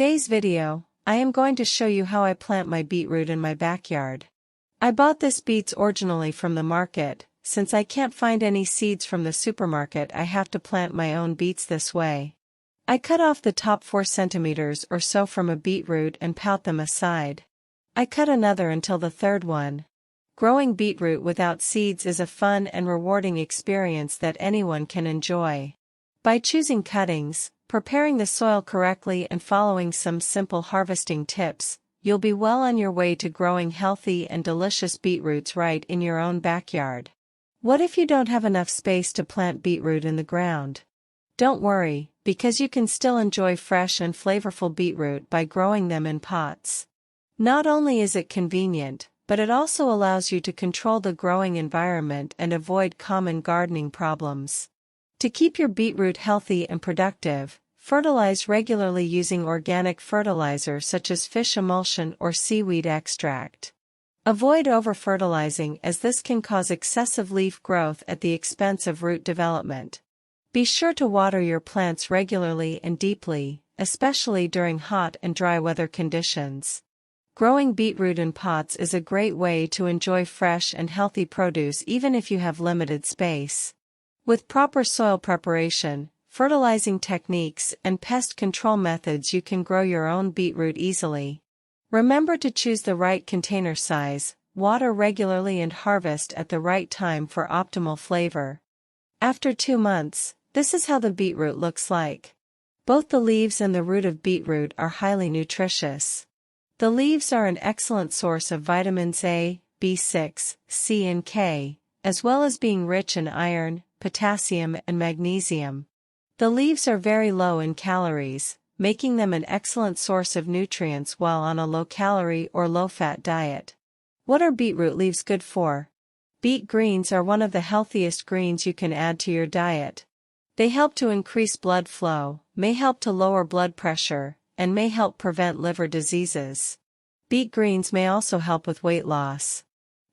Today's video, I am going to show you how I plant my beetroot in my backyard. I bought this beets originally from the market. Since I can't find any seeds from the supermarket, I have to plant my own beets this way. I cut off the top 4 centimeters or so from a beetroot and pout them aside. I cut another until the third one. Growing beetroot without seeds is a fun and rewarding experience that anyone can enjoy. By choosing cuttings, preparing the soil correctly and following some simple harvesting tips, you'll be well on your way to growing healthy and delicious beetroots right in your own backyard. What if you don't have enough space to plant beetroot in the ground? Don't worry, because you can still enjoy fresh and flavorful beetroot by growing them in pots. Not only is it convenient, but it also allows you to control the growing environment and avoid common gardening problems. To keep your beetroot healthy and productive, fertilize regularly using organic fertilizer such as fish emulsion or seaweed extract. Avoid over-fertilizing, as this can cause excessive leaf growth at the expense of root development. Be sure to water your plants regularly and deeply, especially during hot and dry weather conditions. Growing beetroot in pots is a great way to enjoy fresh and healthy produce even if you have limited space. With proper soil preparation, fertilizing techniques, and pest control methods, you can grow your own beetroot easily. Remember to choose the right container size, water regularly and harvest at the right time for optimal flavor. After 2 months, this is how the beetroot looks like. Both the leaves and the root of beetroot are highly nutritious. The leaves are an excellent source of vitamins A, B6, C and K, as well as being rich in iron, potassium and magnesium. The leaves are very low in calories, making them an excellent source of nutrients while on a low-calorie or low-fat diet. What are beetroot leaves good for? Beet greens are one of the healthiest greens you can add to your diet. They help to increase blood flow, may help to lower blood pressure, and may help prevent liver diseases. Beet greens may also help with weight loss.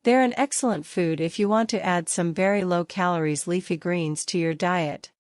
They're an excellent food if you want to add some very low-calories leafy greens to your diet.